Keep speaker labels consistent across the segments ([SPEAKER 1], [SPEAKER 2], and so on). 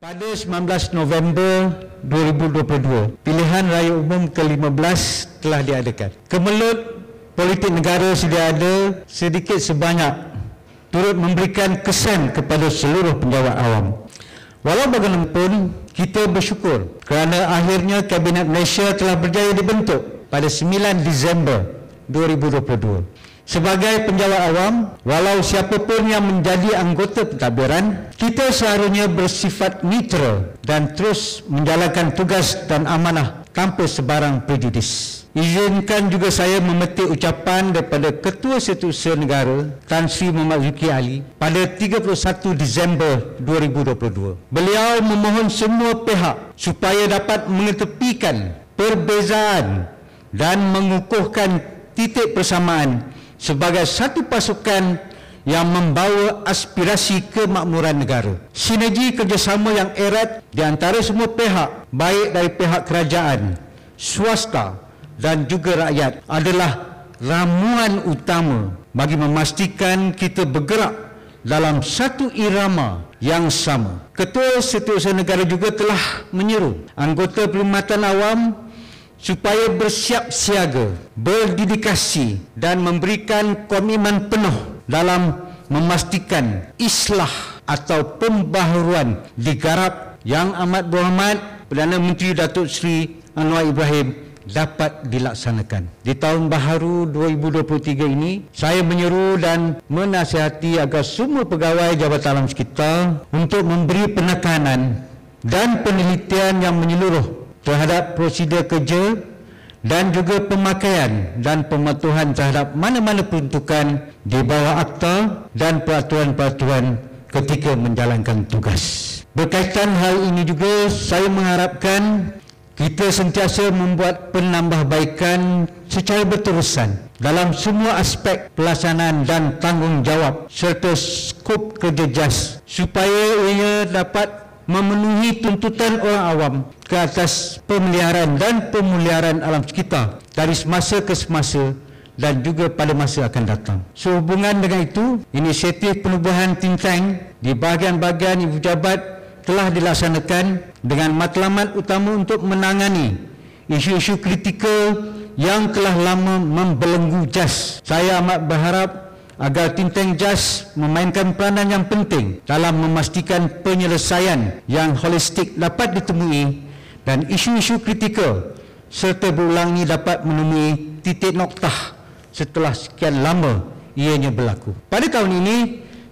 [SPEAKER 1] Pada 19 November 2022, pilihan raya umum ke-15 telah diadakan. Kemelut politik negara sedia ada sedikit sebanyak turut memberikan kesan kepada seluruh penjawat awam. Walau bagaimanapun, kita bersyukur kerana akhirnya Kabinet Malaysia telah berjaya dibentuk pada 9 Disember 2022. Sebagai penjawat awam, walau siapapun yang menjadi anggota pentadbiran, kita seharusnya bersifat neutral dan terus menjalankan tugas dan amanah tanpa sebarang prejudis. Izinkan juga saya memetik ucapan daripada Ketua Setiausaha Negara Tan Sri Muhammad Zulkifli Ali pada 31 Disember 2022. Beliau memohon semua pihak supaya dapat mengetepikan perbezaan dan mengukuhkan titik persamaan sebagai satu pasukan yang membawa aspirasi kemakmuran negara. Sinergi kerjasama yang erat di antara semua pihak, baik dari pihak kerajaan, swasta dan juga rakyat adalah ramuan utama bagi memastikan kita bergerak dalam satu irama yang sama. Ketua Setiausaha Negara juga telah menyeru anggota Perkhidmatan Awam supaya bersiap siaga, berdedikasi dan memberikan komitmen penuh dalam memastikan islah atau pembaharuan digarap yang amat berhormat Perdana Menteri Datuk Seri Anwar Ibrahim dapat dilaksanakan. Di tahun baharu 2023 ini, saya menyeru dan menasihati agar semua pegawai Jabatan Alam Sekitar untuk memberi penekanan dan penelitian yang menyeluruh terhadap prosedur kerja dan juga pemakaian dan pematuhan terhadap mana-mana peruntukan di bawah akta dan peraturan-peraturan ketika menjalankan tugas. Berkaitan hal ini juga, saya mengharapkan kita sentiasa membuat penambahbaikan secara berterusan dalam semua aspek pelaksanaan dan tanggungjawab serta skop kerja JAS supaya ia dapat memenuhi tuntutan orang awam ke atas pemeliharaan dan pemuliharaan alam sekitar dari semasa ke semasa dan juga pada masa akan datang. Sehubungan dengan itu, inisiatif penubuhan think tank di bahagian-bahagian ibu jabat telah dilaksanakan dengan matlamat utama untuk menangani isu-isu kritikal yang telah lama membelenggu JAS. Saya amat berharap agar think tank JAS memainkan peranan yang penting dalam memastikan penyelesaian yang holistik dapat ditemui dan isu-isu kritikal serta berulang ini dapat menemui titik noktah setelah sekian lama ianya berlaku. Pada tahun ini,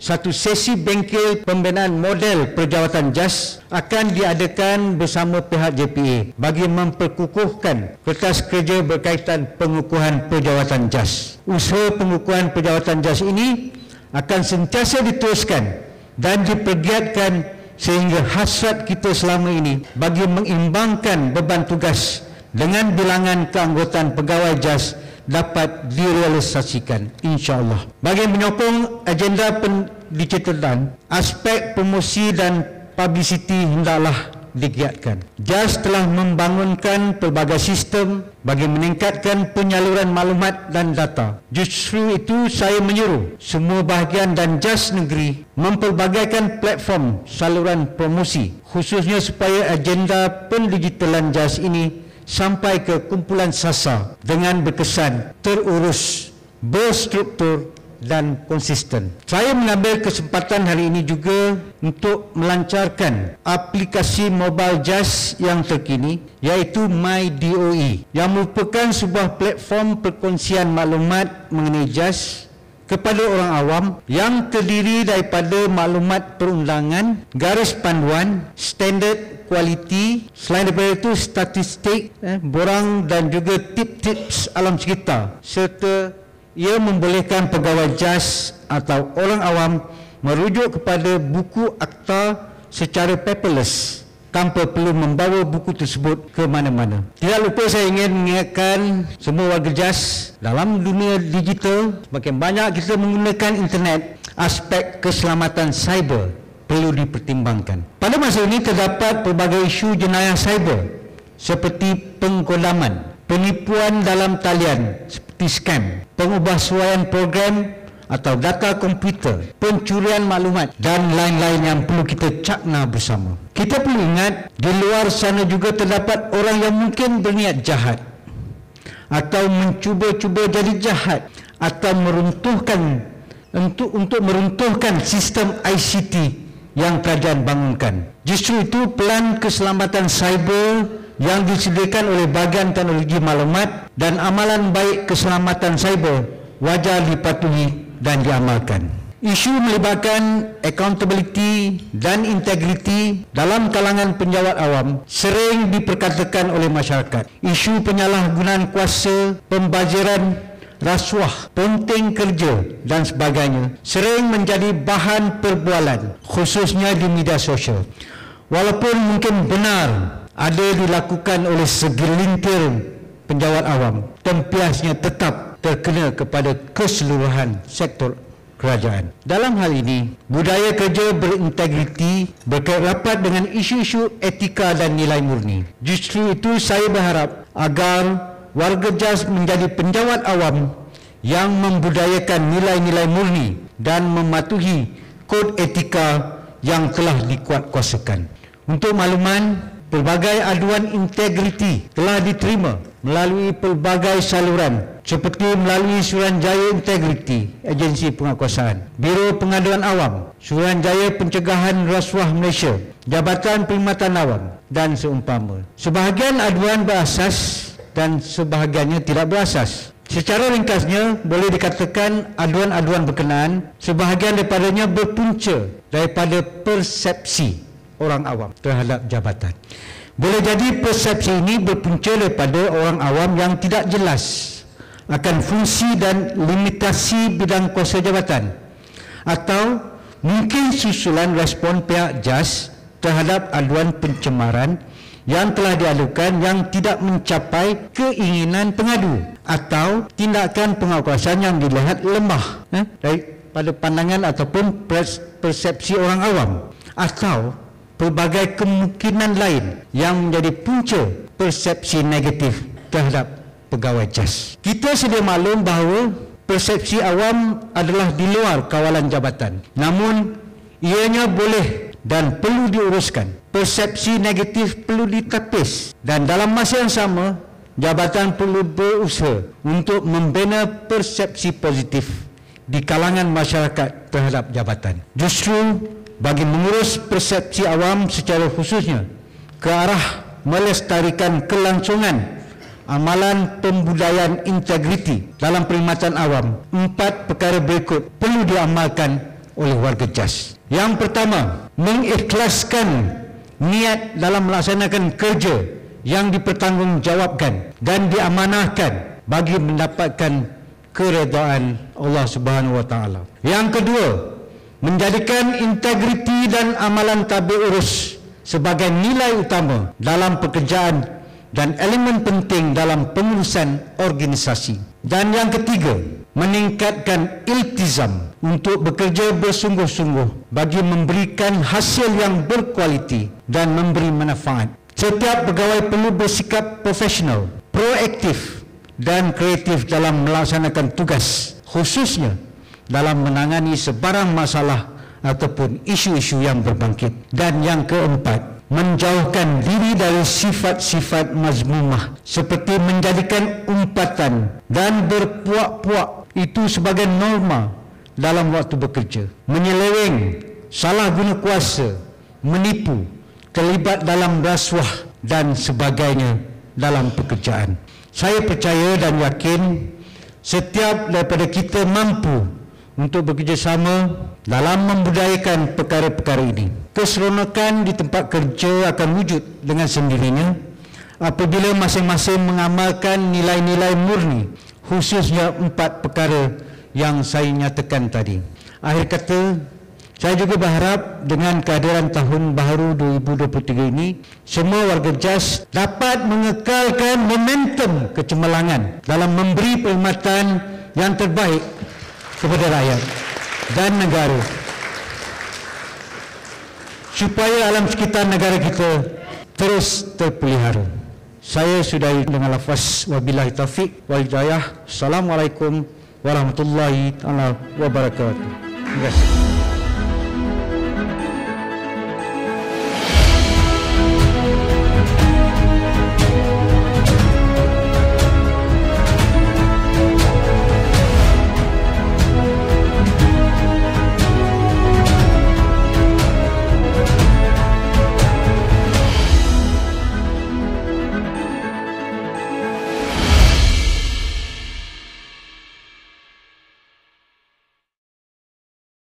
[SPEAKER 1] satu sesi bengkel pembinaan model perjawatan JAS akan diadakan bersama pihak JPA bagi memperkukuhkan kertas kerja berkaitan pengukuhan perjawatan JAS. Usaha pengukuhan perjawatan JAS ini akan sentiasa diteruskan dan dipergiatkan sehingga hasrat kita selama ini bagi mengimbangkan beban tugas dengan bilangan keanggotaan pegawai JAS dapat direalisasikan, insya-Allah. Bagi menyokong agenda pendigitalan, aspek promosi dan publicity hendaklah digiatkan. JAS telah membangunkan pelbagai sistem bagi meningkatkan penyaluran maklumat dan data. Justru itu saya menyeru semua bahagian dan JAS negeri mempelbagaikan platform saluran promosi, khususnya supaya agenda pendigitalan JAS ini sampai ke kumpulan sasar dengan berkesan, terurus, berstruktur dan konsisten. Saya mengambil kesempatan hari ini juga untuk melancarkan aplikasi mobile JAS yang terkini, iaitu MyDOE, yang merupakan sebuah platform perkongsian maklumat mengenai JAS kepada orang awam yang terdiri daripada maklumat perundangan, garis panduan, standard kualiti, selain daripada itu statistik, borang dan juga tips-tips alam sekitar, serta ia membolehkan pegawai JAS atau orang awam merujuk kepada buku akta secara paperless tanpa perlu membawa buku tersebut ke mana-mana. Tidak lupa saya ingin mengingatkan semua warga JAS dalam dunia digital, semakin banyak kita menggunakan internet, aspek keselamatan cyber perlu dipertimbangkan. Pada masa ini terdapat pelbagai isu jenayah cyber seperti pengkodaman, penipuan dalam talian seperti scam, pengubahsuaian program atau data komputer, pencurian maklumat dan lain-lain yang perlu kita cakna bersama. Kita perlu ingat, di luar sana juga terdapat orang yang mungkin berniat jahat atau mencuba-cuba jadi jahat atau untuk meruntuhkan sistem ICT yang kerajaan bangunkan. Justru itu pelan keselamatan cyber yang disediakan oleh bahagian teknologi maklumat dan amalan baik keselamatan cyber wajar dipatuhi dan diamalkan. Isu melibatkan accountability dan integriti dalam kalangan penjawat awam sering diperkatakan oleh masyarakat. Isu penyalahgunaan kuasa, pembaziran, rasuah, ponting kerja dan sebagainya sering menjadi bahan perbualan, khususnya di media sosial. Walaupun mungkin benar ada dilakukan oleh segelintir penjawat awam, tempiasnya tetap terkena kepada keseluruhan sektor kerajaan. Dalam hal ini, budaya kerja berintegriti berkait rapat dengan isu-isu etika dan nilai murni. Justru itu saya berharap agar warga JAS menjadi penjawat awam yang membudayakan nilai-nilai murni dan mematuhi kod etika yang telah dikuatkuasakan. Untuk makluman, pelbagai aduan integriti telah diterima melalui pelbagai saluran seperti melalui Suruhanjaya Integriti, Agensi Penguatkuasaan, Biro Pengaduan Awam, Suruhanjaya Pencegahan Rasuah Malaysia, Jabatan Perkhidmatan Awam dan seumpama. Sebahagian aduan berasas dan sebahagiannya tidak berasas. Secara ringkasnya, boleh dikatakan aduan-aduan berkenaan sebahagian daripadanya berpunca daripada persepsi orang awam terhadap jabatan. Boleh jadi persepsi ini berpunca daripada orang awam yang tidak jelas akan fungsi dan limitasi bidang kuasa jabatan, atau mungkin susulan respon pihak JAS terhadap aduan pencemaran yang telah diadukan yang tidak mencapai keinginan pengadu, atau tindakan penguatkuasaan yang dilihat lemah daripada pandangan ataupun persepsi orang awam, atau pelbagai kemungkinan lain yang menjadi punca persepsi negatif terhadap pegawai JAS. Kita sedia maklum bahawa persepsi awam adalah di luar kawalan jabatan, namun ianya boleh dan perlu diuruskan. Persepsi negatif perlu ditapis, dan dalam masa yang sama jabatan perlu berusaha untuk membina persepsi positif di kalangan masyarakat terhadap jabatan. Justru bagi mengurus persepsi awam secara khususnya ke arah melestarikan kelangsungan amalan pembudayaan integriti dalam perkhidmatan awam, 4 perkara berikut perlu diamalkan oleh warga JAS. Yang pertama, mengikhlaskan niat dalam melaksanakan kerja yang dipertanggungjawabkan dan diamanahkan bagi mendapatkan keredaan Allah Subhanahu wa taala. Yang kedua, menjadikan integriti dan amalan tabik urus sebagai nilai utama dalam pekerjaan dan elemen penting dalam pengurusan organisasi. Dan yang ketiga, meningkatkan iltizam untuk bekerja bersungguh-sungguh bagi memberikan hasil yang berkualiti dan memberi manfaat. Setiap pegawai perlu bersikap profesional, proaktif dan kreatif dalam melaksanakan tugas, khususnya dalam menangani sebarang masalah ataupun isu-isu yang berbangkit. Dan yang keempat, menjauhkan diri dari sifat-sifat mazmumah seperti menjadikan umpatan dan berpuak-puak itu sebagai norma dalam waktu bekerja, menyeleweng, salah guna kuasa, menipu, terlibat dalam rasuah dan sebagainya dalam pekerjaan. Saya percaya dan yakin setiap daripada kita mampu untuk bekerjasama dalam membudayakan perkara-perkara ini. Keseronokan di tempat kerja akan wujud dengan sendirinya apabila masing-masing mengamalkan nilai-nilai murni, khususnya 4 perkara yang saya nyatakan tadi. Akhir kata, saya juga berharap dengan kehadiran tahun baru 2023 ini, semua warga JAS dapat mengekalkan momentum kecemerlangan dalam memberi perkhidmatan yang terbaik kepada rakyat dan negara, supaya alam sekitar negara kita terus terpelihara. Saya sudahi dengan lafaz wabillahi taufiq wal hidayah. Assalamualaikum warahmatullahi taala wabarakatuh. Terima kasih.